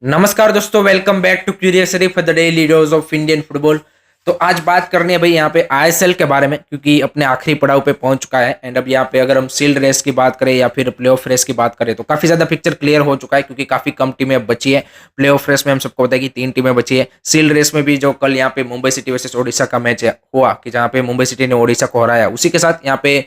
नमस्कार दोस्तों, welcome back to क्यूरियसरी for the daily dose of Indian football. तो आज बात करनी है भाई यहाँ पे आईएसएल के बारे में, क्योंकि अपने आखिरी पड़ाव पे पहुंच चुका है। एंड अब यहाँ पे अगर हम सील्ड रेस की बात करें या फिर प्लेऑफ रेस की बात करें तो काफी ज्यादा पिक्चर क्लियर हो चुका है, क्योंकि काफी कम टीमें अब बची है। प्लेऑफ रेस में हम सबको पता है कि 3 टीमें बची है। सील्ड रेस में भी जो कल यहाँ पे मुंबई सिटी वर्सेस ओडिशा का मैच हुआ, कि जहाँ पे मुंबई सिटी ने ओडिशा को हराया, उसी के साथ यहाँ पे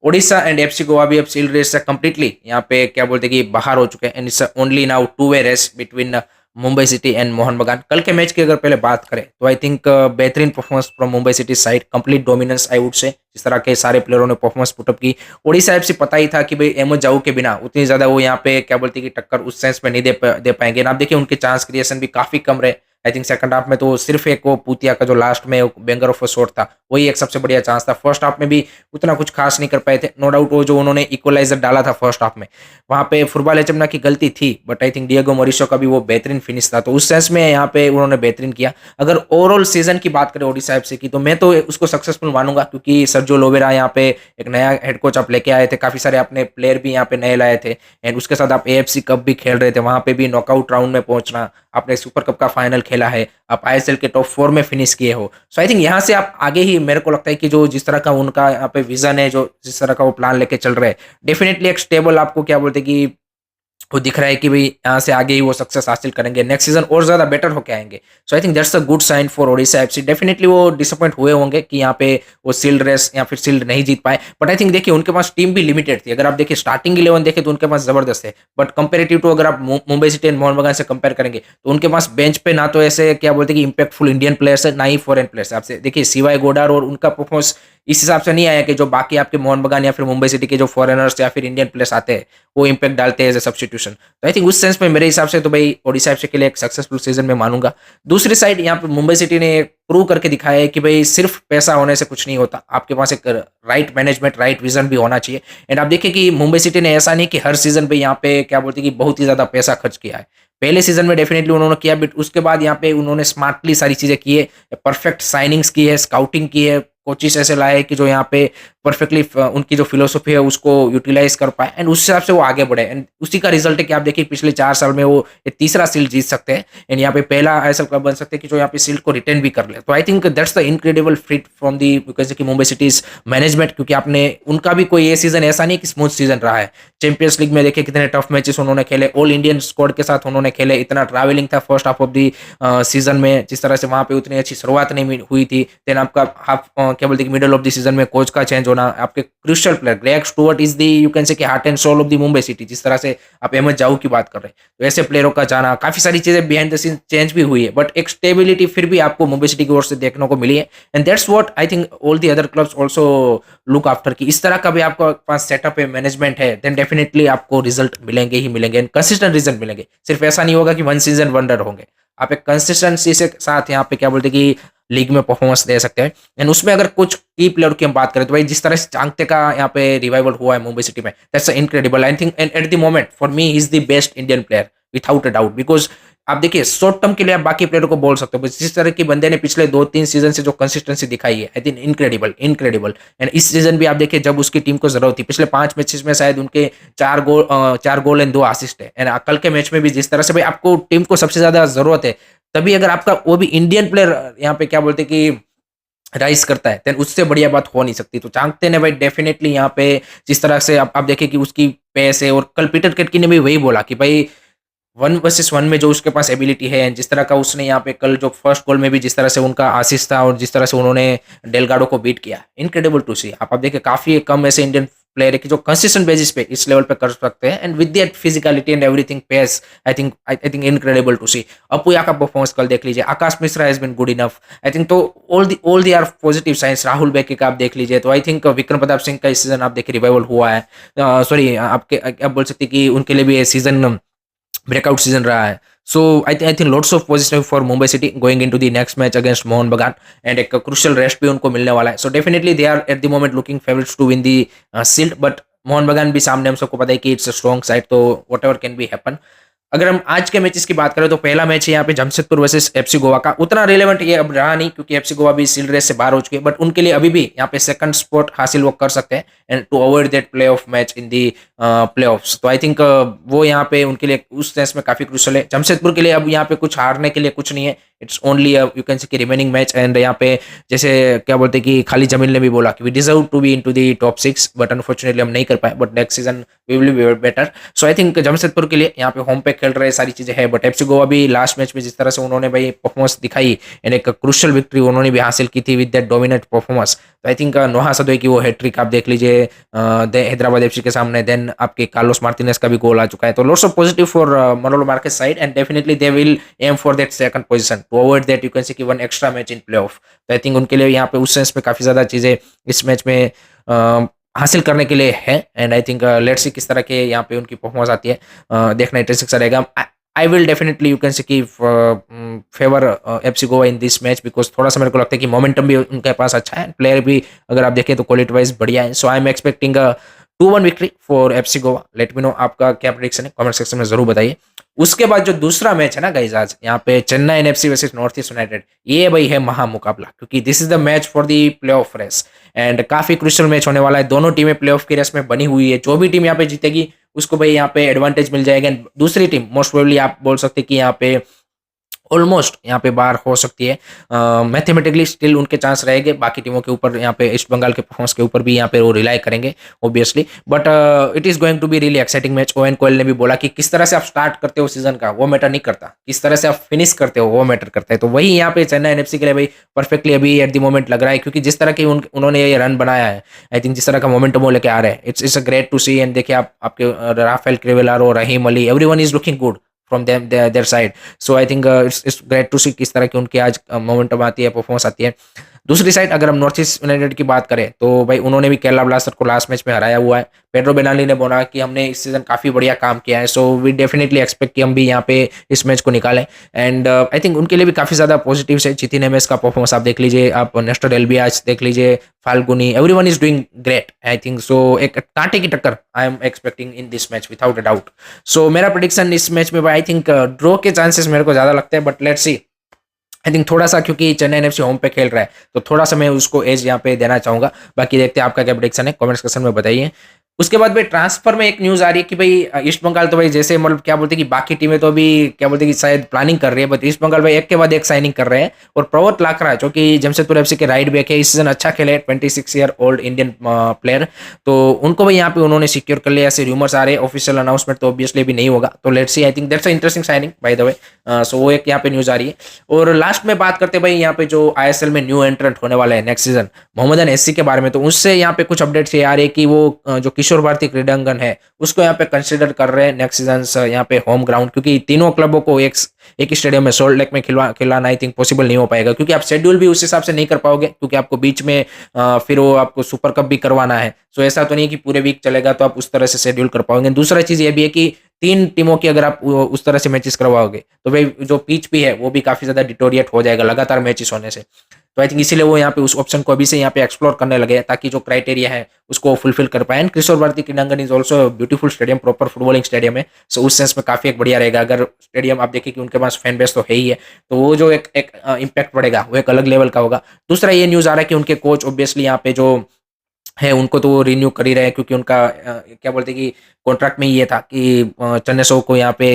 ओडिशा एंड एफसी गोवा भी अब सील्ड रेस से कंप्लीटली यहाँ पे क्या बोलते हैं कि बाहर हो चुके हैं। And it's only now two way race between Mumbai city and Mohan Bagan. कल के मैच की अगर पहले बात करें तो आई थिंक बेहतरीन performance from Mumbai city side, complete dominance I would say. जिस तरह के सारे प्लेयरों ने परफॉर्मेंस पुटअप की, ओडिशा एफसी पता ही था कि भाई एमएस जाऊ के बिना उतनी ज्यादा वो यहाँ पे क्या बोलते हैं कि टक्कर उस सेंस में नहीं दे पाएंगे। ना आप देखिए उनके चांस क्रिएशन भी काफी कम रहे। आई थिंक सेकंड हाफ में तो सिर्फ एक वो पूतिया का जो लास्ट में बेंगर ऑफ शॉट था, वही एक सबसे बढ़िया चांस था। फर्स्ट हाफ में भी उतना कुछ खास नहीं कर पाए थे। नो डाउट वो जो उन्होंने इक्वलाइजर डाला था फर्स्ट हाफ में, वहां पे फुटबॉल एचमना की गलती थी, बट आई थिंक डिएगो मोरिशो का भी वो बेहतरीन फिनिश था। तो उस सेंस में यहाँ पे उन्होंने बेहतरीन किया। अगर ओवरऑल सीजन की बात करें ओडिशा एफसी की, तो मैं तो उसको सक्सेसफुल मानूंगा, क्योंकि सर्जियो लोवेरा यहाँ पे एक नया हेड कोच आप लेके आए थे, काफी सारे अपने प्लेयर भी यहाँ पे नए लाए थे। एंड उसके साथ आप एएफसी कप भी खेल रहे थे, वहां पे भी नॉकआउट राउंड में पहुंचना, आपने सुपर कप का फाइनल खेला है, आप आईएसएल के टॉप 4 में फिनिश किए हो। सो आई थिंक यहाँ से आप आगे ही, मेरे को लगता है कि जो जिस तरह का उनका यहाँ पे विजन है, जो जिस तरह का वो प्लान लेके चल रहे हैं, डेफिनेटली एक स्टेबल आपको क्या बोलते हैं कि वो दिख रहा है कि भाई यहाँ से आगे ही वो सक्सेस हासिल करेंगे, नेक्स्ट सीजन और ज्यादा बेटर होके आएंगे। So I think that's a good sign for Odisha FC. Definitely वो डिसअपॉइंट हुए होंगे कि यहाँ पे वो सील्ड रेस या फिर सील्ड नहीं जीत पाए, बट आई थिंक देखिए उनके पास टीम भी लिमिटेड थी। अगर आप देखिए स्टार्टिंग 11 देखें तो उनके पास जबरदस्त है, बट कंपेरेटिव टू अगर आप मुंबई सिटी एंड मोहन बगान से कंपेयर करेंगे तो उनके पास बेंच पे ना तो ऐसे क्या बोलते हैं कि इंपैक्टफुल इंडियन प्लेयर्स है, ना ही फॉरेन प्लेयर्स है। आपसे देखिए सिवाय गोडार, और उनका परफॉर्मेंस इस हिसाब से नहीं आया कि जो बाकी आपके मोहन बगान या फिर मुंबई सिटी के जो फॉरेनर्स या फिर इंडियन प्लेयर्स आते हैं वो इंपैक्ट डालते हैं एज ए सब्सटीट्यूशन। तो आई थिंक उस सेंस में मेरे हिसाब से तो भाई ओडिशा एफसी के लिए एक सक्सेसफुल सीजन में मानूंगा। दूसरी साइड यहाँ पे मुंबई सिटी ने प्रूव करके दिखाया है कि भाई सिर्फ पैसा होने से कुछ नहीं होता, आपके पास एक राइट मैनेजमेंट, राइट विजन भी होना चाहिए। एंड आप देखिए कि मुंबई सिटी ने ऐसा नहीं कि हर सीजन पे यहाँ पे क्या बोलते हैं कि बहुत ही ज्यादा पैसा खर्च किया है। पहले सीजन में डेफिनेटली उन्होंने किया, बट उसके बाद यहाँ पे उन्होंने स्मार्टली सारी चीजें की है, परफेक्ट साइनिंग्स की है, स्काउटिंग की है, कोचिस ऐसे लाए कि जो यहाँ पे परफेक्टली उनकी जो फिलोसफी है उसको यूटिलाइज कर पाए, एंड उस हिसाब से वो आगे बढ़े। एंड उसी का रिजल्ट है कि आप देखिए पिछले 4 साल में वो ये तीसरा सील्ड जीत सकते हैं, एंड यहाँ पे पहला आईएसएल क्लब बन सकते हैं कि जो यहाँ पे सील्ड को रिटेन भी कर ले। तो I think that's the incredible fit from the कि मुंबई सिटीज मैनेजमेंट, क्योंकि आपने उनका भी कोई ये सीजन ऐसा नहीं कि स्मूथ सीजन रहा है। चैंपियंस लीग में देखिए कितने टफ मैचेस उन्होंने खेले, ऑल इंडियन स्क्वाड के साथ उन्होंने खेले, इतना ट्रैवलिंग था first half of the season में, जिस तरह से वहां पे उतनी अच्छी शुरुआत नहीं हुई थी। देन आपका हाफ क्या बोलते हैं मिडल ऑफ द सीजन में कोच का चेंज होना, आपके crucial player Greg Stewart is the you can say कि heart and soul of the Mumbai City, जिस तरह से आप एमएस जाऊ की बात कर रहे हैं, तो ऐसे प्लेयरों का जाना, काफी सारी चीजें बिहाइंड द सीन चेंज भी हुई है, बट एक स्टेबिलिटी फिर भी आपको मुंबई सिटी की ओर से देखने को मिली है। And that's what I think all the other clubs also look after, की इस तरह का भी आपको पास सेटअप है, मैनेजमेंट है, देन डेफिनेटली आपको रिजल्ट मिलेंगे ही मिलेंगे, एंड कंसिस्टेंट रिजल्ट मिलेंगे। सिर्फ ऐसा नहीं होगा कि वन सीजन वंडर होंगे, आप एक कंसिस्टेंसी से साथ यहाँ पे क्या बोलते हैं कि लीग में परफॉर्मेंस दे सकते हैं। एंड उसमें अगर कुछ की प्लेयर की हम बात करें तो भाई जिस तरह से चांगते का यहाँ पे रिवाइवल हुआ है मुंबई सिटी में, that's incredible. I think and eight the moment for me is the best Indian player without a doubt, because आप देखिए शॉर्ट टर्म के लिए आप बाकी प्लेयरों को बोल सकते हो, जिस तरह की बंदे ने पिछले 2-3 सीजन से जो कंसिस्टेंसी दिखाई है, आई थिंक इनक्रेडिबल इनक्रेडिबल। एंड इस सीजन भी आप देखिए जब उसकी टीम को जरूरत थी, पिछले 5 मैचेस में शायद उनके 4 गोल एंड 2 असिस्ट है। एंड कल के मैच में भी जिस तरह से भाई आपको टीम को सबसे ज्यादा जरूरत है, तभी अगर आपका वो भी इंडियन प्लेयर यहाँ पे क्या बोलते कि राइज करता है, देन उससे बढ़िया बात हो नहीं सकती। तो चांगते ने भाई डेफिनेटली यहाँ पे जिस तरह से आप देखिए कि उसकी पेस है, और कल पीटर केटकी ने भी वही बोला कि भाई 1 वर्सेस 1 में जो उसके पास एबिलिटी है, जिस तरह का उसने यहाँ पे कल जो फर्स्ट गोल में भी जिस तरह से उनका आसिस्ट था, और जिस तरह से उन्होंने डेलगाडो को बीट किया, इनक्रेडिबल टू सी। आप देखिए काफी कम ऐसे इंडियन प्लेयर है कि जो कंसिस्टेंट बेसिस पे इस लेवल पे कर सकते हैं, and with that physicality and everything pace, I think incredible to see. Apuia का परफॉर्मेंस कल देख लीजिए, Akash Mishra has been good enough, I think. तो all the are positive signs. Rahul Bheke का आप देख लीजिए, तो आई थिंक विक्रम प्रताप सिंह का इस सीजन आप देखिए रिवाइवल हुआ है। सॉरी आपके आप बोल सकते हैं कि उनके लिए भी ये सीजन ब्रेकआउट सीजन रहा है। So I think lots of positive for Mumbai City going into the next match against Mohun Bagan, and एक क्रूशियल रेस्ट भी उनको मिलने वाला है। So definitely they are at the moment looking favourites to win the shield, but Mohun Bagan भी सामने हम सबको पता है कि इट्स अ स्ट्रॉन्ग साइड, तो whatever can be happen. अगर हम आज के मैचेस की बात करें तो पहला मैच है यहाँ पे जमशेदपुर वर्सेस एफसी गोवा का। उतना रिलेवेंट ये अब रहा नहीं क्योंकि एफसी गोवा भी सील्ड रेस से बाहर हो चुकी है, बट उनके लिए अभी भी यहाँ पे सेकंड स्पॉट हासिल वो कर सकते हैं and to avoid that play off match in the play offs. तो आई थिंक वो यहाँ पे उनके लिए उस सेंस में काफी क्रूशल है। जमशेदपुर के लिए अब यहाँ पे कुछ हारने के लिए कुछ नहीं है, it's only you can say कि रिमेनिंग मैच। एंड यहाँ पे जैसे क्या बोलते हैं कि खालिद जमील ने भी बोला कि we deserve to be into the top 6, but unfortunately हम नहीं कर पाए, but next season we will be better. So I think Jamshedpur के लिए यहाँ पे होम पे खेल रहे सारी चीजें हैं, बट एफसी गोवा भी लास्ट मैच में जिस तरह से उन्होंने भाई परफॉर्मेंस दिखाई एंड एक क्रूशल विक्ट्री उन्होंने भी हासिल की थी विद दैट डोमिनेट परफॉर्मेंस। तो आई थिंक नोहा सदोई की वो हैट्रिक आप देख लीजिए हैदराबाद एफसी के सामने, देन आपके कार्लोस मार्टिनेज का भी गोल आ चुका है। तो lots of positive for Manolo Marquez side and definitely they will aim for that second position to avoid that you can say कि one extra match in playoff. तो आई थिंक उनके लिए यहाँ पे उस सेंस में काफी ज्यादा चीजें इस मैच में हासिल करने के लिए है। And I think let's see किस तरह के यहाँ पे उनकी परफॉर्मेंस आती है, देखना इंटरेस्टिंग सा रहेगा। I will definitely you can say कि favour FC Goa in this match because थोड़ा सा मेरे को लगता है कि मोमेंटम भी उनके पास अच्छा है, प्लेयर भी अगर आप देखें तो क्वालिटी वाइज बढ़िया है। So I am expecting 2-1 victory for FC Goa. Let me know आपका क्या प्रेडिक्शन है, कमेंट सेक्शन में जरूर बताइए। उसके बाद जो दूसरा मैच है ना गाइस आज यहाँ पे Chennai NFC versus North East United, ये भाई है महा मुकाबला क्योंकि this is the match for the playoff race and काफी क्रूशियल मैच होने वाला है। दोनों टीमें प्लेऑफ की रेस में बनी हुई है, जो भी टीम यहाँ पे जीतेगी उसको भाई यहाँ पे एडवांटेज मिल जाएगा। दूसरी टीम मोस्ट प्रोबेबली आप बोल सकते हैं कि यहाँ पे ऑलमोस्ट यहाँ पे बाहर हो सकती है, मैथमेटिकली स्टिल उनके चांस रहेंगे। बाकी टीमों के ऊपर यहाँ पे ईस्ट बंगाल के परफॉर्मेंस के ऊपर भी यहाँ पे वो रिलाई करेंगे obviously, but it is going to be really exciting match. Owen Coyle ने भी बोला कि किस तरह से आप स्टार्ट करते हो सीजन का वो मैटर नहीं करता, किस तरह से आप फिनिश करते हो वो मैटर करता है। तो वही यहाँ पे चेन्नई एनएफसी के लिए भाई परफेक्टली अभी एट द मोमेंट लग रहा है क्योंकि जिस तरह की उन्होंने ये रन बनाया है, आई थिंक जिस तरह का मोमेंटम वो लेके आ रहे हैं, it's a great to see. And देखिए आप आपके Rafael Crivellaro, Rahim Ali, everyone is looking good from them their side. So I think it's great to see किस तरह की उनकी आज मोमेंटम आती है, परफॉर्मेंस आती है। दूसरी साइड अगर हम नॉर्थ ईस्ट यूनाइटेड की बात करें तो भाई उन्होंने भी केरला ब्लास्टर को लास्ट मैच में हराया हुआ है। पेड्रो बेनाली ने बोला कि हमने इस सीजन काफी बढ़िया काम किया है, सो वी डेफिनेटली एक्सपेक्ट कि हम भी यहाँ पे इस मैच को निकालें। एंड आई थिंक उनके लिए भी काफी ज्यादा पॉजिटिव है। चितिन एमएस का परफॉर्मेंस आप देख लीजिए, आप नेस्टर एल्बियाज देख लीजिए, Falguni, everyone is doing great I think. So एक कांटे की टक्कर I am expecting in this match without a doubt. So मेरा प्रेडिक्शन इस मैच में आई थिंक ड्रॉ के चांसेस मेरे को ज्यादा लगते हैं, but let's see. I think थोड़ा सा क्योंकि चेन्नई एनएफसी होम पे खेल रहा है तो थोड़ा सा मैं उसको एज यहाँ पे देना चाहूंगा। बाकी देखते हैं आपका क्या प्रेडिक्शन है, कमेंट सेक्शन में बताइए। उसके बाद भाई ट्रांसफर में एक न्यूज आ रही है कि भाई ईस्ट बंगाल तो भाई जैसे मतलब क्या बोलते हैं कि बाकी टीमें तो अभी क्या बोलते हैं कि शायद प्लानिंग कर रही है, बट ईस्ट बंगाल भाई एक के बाद एक साइनिंग कर रहे हैं। और प्रवोत लाकरा जो कि जमशेदपुर एफसी के राइट बैक है, इस सीजन अच्छा खेले, 26 ईयर ओल्ड इंडियन प्लेयर, तो उनको भाई यहाँ पे उन्होंने सिक्योर कर लिया, ऐसे रूमर्स आ रहे हैं। ऑफिशियल अनाउंसमेंट तो ऑब्वियसली भी नहीं होगा, तो let's see. I think that's a interesting signing by the way. So वो एक यहाँ पे न्यूज आ रही है। और लास्ट में बात करते हैं भाई यहाँ पे जो आईएसएल में न्यू एंट्रेंट होने वाला है नेक्स्ट सीजन, मोहम्मदन एससी के बारे में। तो उससे यहाँ पे कुछ अपडेट्स ये आ रही है कि वो जो किशोर भारती क्रीडांगन है उसको यहाँ पे कंसिडर कर रहे हैं नेक्स्ट सीजन यहाँ पे होम ग्राउंड, क्योंकि तीनों क्लबों को एक ही स्टेडियम में सोल्ट लेक में खिलाना आई थिंक पॉसिबल नहीं हो पाएगा, क्योंकि आप शेड्यूल भी उस हिसाब से नहीं कर पाओगे, क्योंकि आपको बीच में फिर वो आपको सुपर कप भी करवाना है। सो ऐसा तो नहीं कि पूरे वीक चलेगा तो आप उस तरह से शेड्यूल कर पाओगे। दूसरा चीज ये भी है कि 3 टीमों की अगर आप उस तरह से मैचेस करवाओगे तो भाई जो पिच भी है वो भी काफी ज्यादा डिटोरिएट हो जाएगा लगातार मैचेस होने से। तो आई थिंक इसीलिए वो यहाँ पे उस ऑप्शन को अभी से यहाँ पे एक्सप्लोर करने लगे ताकि जो क्राइटेरिया है उसको फुलफिल कर पाए। Kishore Bharati Krirangan is also beautiful stadium, proper footballing stadium है। सो उस सेंस में काफी एक बढ़िया रहेगा। अगर स्टेडियम आप देखिए कि उनके पास फैन बेस तो है ही है, तो वो जो एक इम्पैक्ट पड़ेगा वो एक अलग लेवल का होगा। दूसरा ये न्यूज आ रहा है कि उनके कोच ऑब्वियसली यहाँ पे जो है उनको तो वो रिन्यू कर ही रहे हैं, क्योंकि उनका क्या बोलते हैं कि कॉन्ट्रैक्ट में ये था कि चन्नेसो को यहाँ पे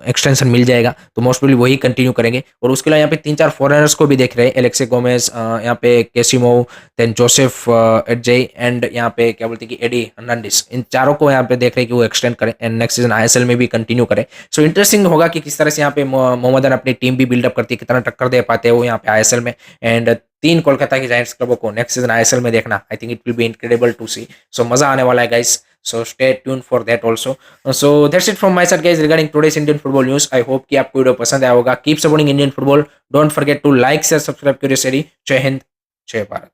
एक्सटेंशन मिल जाएगा, तो मोस्ट प्रोबेबली वही कंटिन्यू करेंगे। और उसके अलावा यहाँ पे 3-4 फॉरेनर्स को भी देख रहे हैं, एलेक्से गोमेज, यहाँ पे केसिमो, देन जोसेफ एडजे एंड यहाँ पे क्या बोलते हैं कि एडी हर्नांडिस, इन चारों को यहाँ पे देख रहे हैं कि वो एक्सटेंड करें एंड नेक्स्ट सीजन आईएसएल में भी कंटिन्यू करें। सो इंटरेस्टिंग होगा कि किस तरह से यहाँ पे मोहम्मदन अपनी टीम भी बिल्डअप करती है, कितना टक्कर दे पाते हैं वो यहाँ पे आईएसएल में। एंड 3 कोलकाता की जायंट्स क्लबों को नेक्स्ट सीजन आईएसएल में देखना I think it will be incredible to see. So मजा आने वाला है guys, so stay tuned for that also. So that's it from my side guys regarding today's Indian football news. I hope कि आपको video पसंद आया होगा। Keep supporting Indian football. Don't forget to like, share, subscribe, Curious City. जय हिंद, जय भारत।